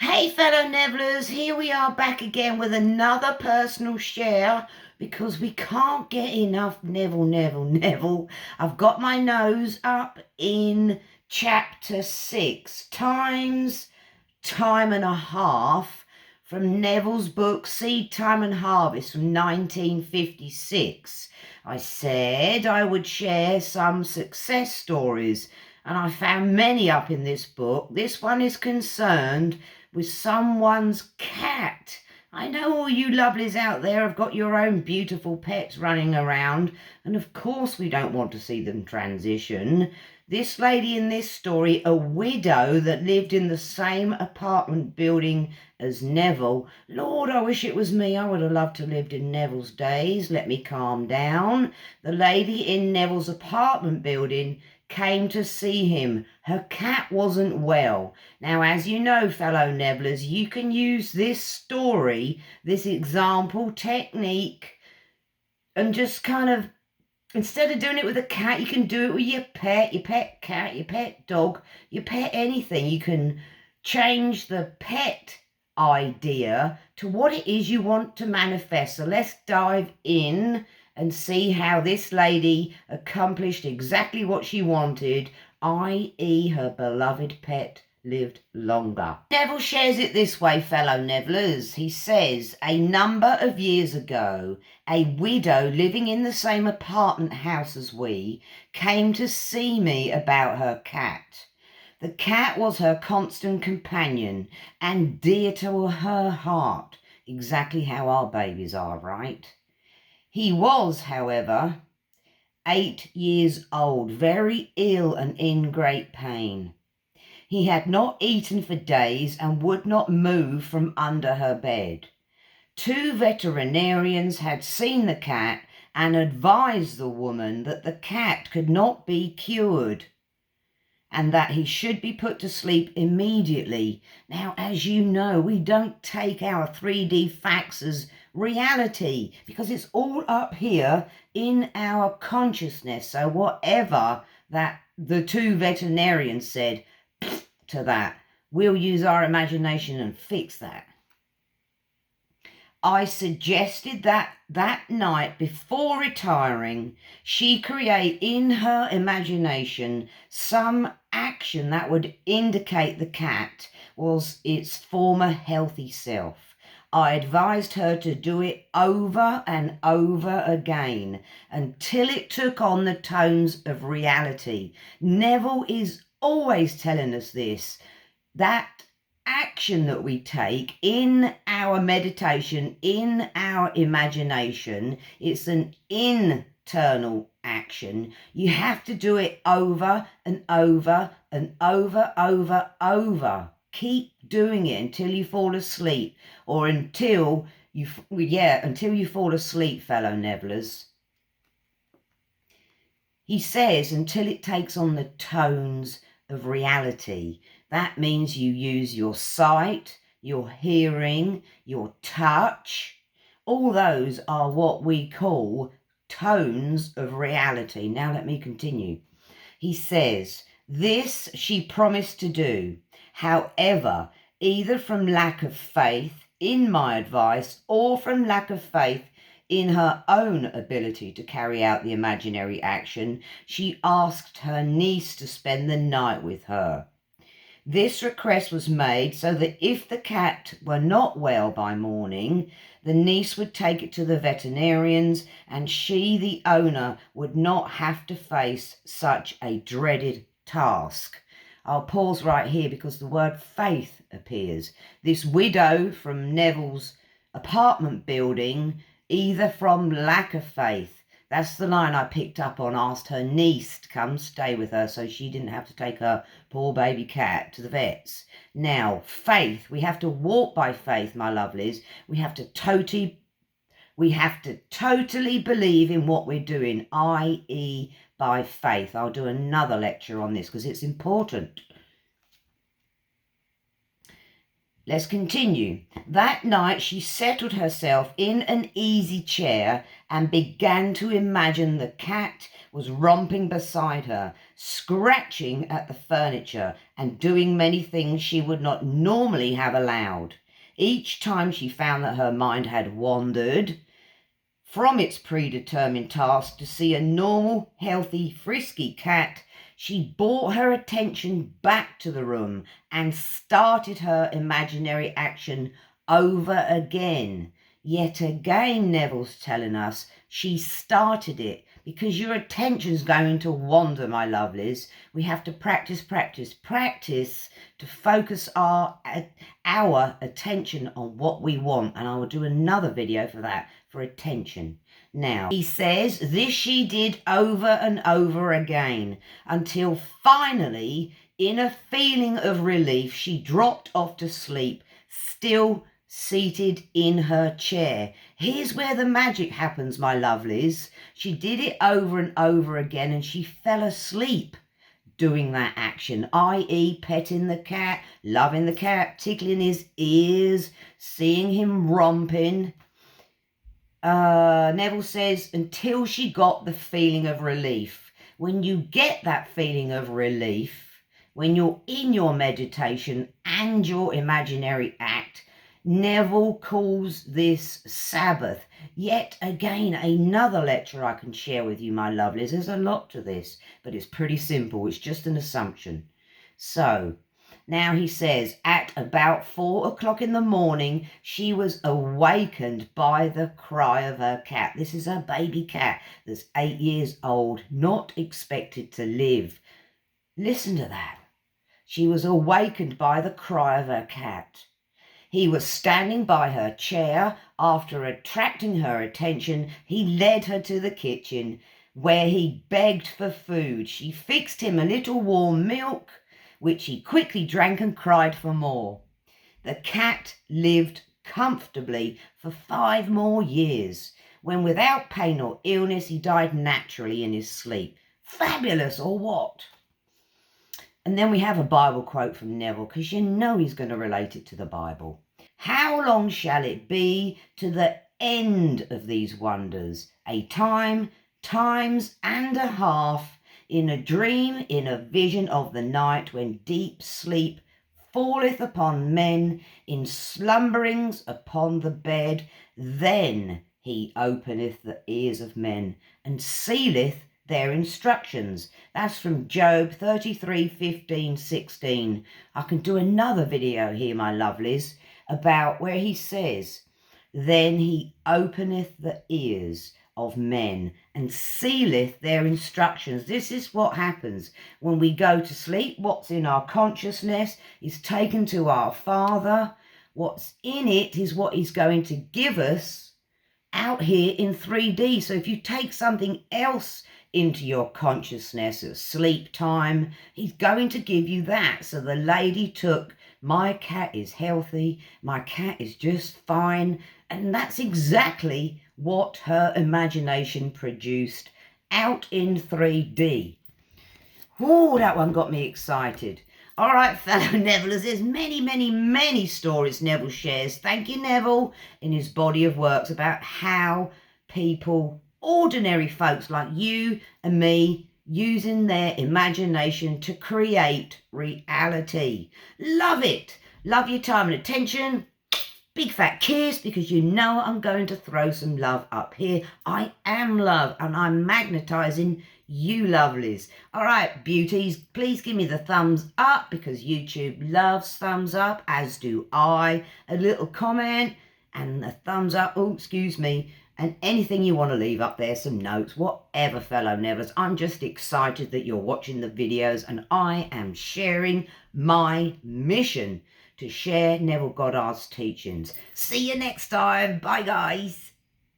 Hey fellow Nevillers, here we are back again with another personal share because we can't get enough Neville. I've got my nose up in chapter 6, Time and a Half, from Neville's book Seedtime and Harvest from 1956. I said I would share some success stories, and I found many up in this book. This one is concerned with someone's cat. I know all you lovelies out there have got your own beautiful pets running around, and of course we don't want to see them transition. This lady in this story, a widow that lived in the same apartment building as Neville. Lord, I wish it was me. I would have loved to have lived in Neville's days. Let me calm down. The lady in Neville's apartment building came to see him. Her cat wasn't well. Now, as you know, fellow Nevillers, you can use this story, this example technique, and just kind of, instead of doing it with a cat, you can do it with your pet cat, your pet dog, your pet anything. You can change the pet idea to what it is you want to manifest. So let's dive in and see how this lady accomplished exactly what she wanted, i.e. her beloved pet lived longer. Neville shares it this way, fellow Nevillers. He says, a number of years ago, a widow living in the same apartment house as we came to see me about her cat. The cat was her constant companion and dear to her heart, exactly how our babies are, right? He was, however, 8 years old, very ill and in great pain. He had not eaten for days and would not move from under her bed. 2 veterinarians had seen the cat and advised the woman that the cat could not be cured and that he should be put to sleep immediately. Now, as you know, we don't take our 3D facts as reality because it's all up here in our consciousness. So whatever that the 2 veterinarians said to that, we'll use our imagination and fix that. I suggested that night before retiring, she create in her imagination some action that would indicate the cat was its former healthy self. I advised her to do it over and over again until it took on the tones of reality. Neville is always telling us this, that action that we take in our meditation, in our imagination, it's an internal action. You have to do it over and over and over. Keep doing it until you fall asleep, or until you fall asleep, fellow Nevillers. He says until it takes on the tones of reality. That means you use your sight, your hearing, your touch. All those are what we call tones of reality. Now let me continue. He says, this she promised to do. However, either from lack of faith in my advice or from lack of faith in her own ability to carry out the imaginary action, she asked her niece to spend the night with her. This request was made so that if the cat were not well by morning, the niece would take it to the veterinarians and she, the owner, would not have to face such a dreaded task. I'll pause right here because the word faith appears. This widow from Neville's apartment building, either from lack of faith, that's the line I picked up on, asked her niece to come stay with her so she didn't have to take her poor baby cat to the vets. Now, faith, we have to walk by faith, my lovelies. We have to totally believe in what we're doing, i.e. by faith. I'll do another lecture on this because it's important. Let's continue. That night she settled herself in an easy chair and began to imagine the cat was romping beside her, scratching at the furniture and doing many things she would not normally have allowed. Each time she found that her mind had wandered from its predetermined task to see a normal, healthy, frisky cat, she brought her attention back to the room and started her imaginary action over again. Yet again, Neville's telling us she started it because your attention's going to wander, my lovelies. We have to practice to focus our attention on what we want. And I will do another video for that, for attention. Now, he says this she did over and over again until finally, in a feeling of relief, she dropped off to sleep, still seated in her chair. Here's where the magic happens, my lovelies. She did it over and over again and she fell asleep doing that action, i.e. petting the cat, loving the cat, tickling his ears, seeing him romping. Neville says, until she got the feeling of relief. When you get that feeling of relief, when you're in your meditation and your imaginary act, Neville calls this Sabbath. Yet again, another lecture I can share with you, my lovelies. There's a lot to this, but it's pretty simple. It's just an assumption. So, now he says, at about 4 o'clock in the morning, she was awakened by the cry of her cat. This is her baby cat that's 8 years old, not expected to live. Listen to that. She was awakened by the cry of her cat. He was standing by her chair. After attracting her attention, he led her to the kitchen, where he begged for food. She fixed him a little warm milk, which he quickly drank and cried for more. The cat lived comfortably for 5 more years, when without pain or illness he died naturally in his sleep. Fabulous, or what? And then we have a Bible quote from Neville, because you know he's going to relate it to the Bible. How long shall it be to the end of these wonders? A time, times and a half, in a dream, in a vision of the night, when deep sleep falleth upon men, in slumberings upon the bed, then he openeth the ears of men, and sealeth their instructions. That's from Job 33, 15, 16. I can do another video here, my lovelies, about where he says, then he openeth the ears of men and sealeth their instructions. This is what happens when we go to sleep. What's in our consciousness is taken to our Father. What's in it is what he's going to give us out here in 3D. So if you take something else into your consciousness at sleep time, he's going to give you that. So the lady took, my cat is healthy, my cat is just fine, and that's exactly what her imagination produced out in 3D. Oh, that one got me excited. All right, fellow Nevillers, there's many stories Neville shares. Thank you, Neville, in his body of works about how people, ordinary folks like you and me, using their imagination to create reality. Love it. Love your time and attention. Big fat kiss, because you know I'm going to throw some love up here. I am love, and I'm magnetizing you lovelies. All right, beauties, please give me the thumbs up, because YouTube loves thumbs up, as do I. A little comment and a thumbs up. Oh, excuse me. And anything you want to leave up there, some notes, whatever, fellow Nevers. I'm just excited that you're watching the videos, and I am sharing my mission to share Neville Goddard's teachings. See you next time. Bye, guys.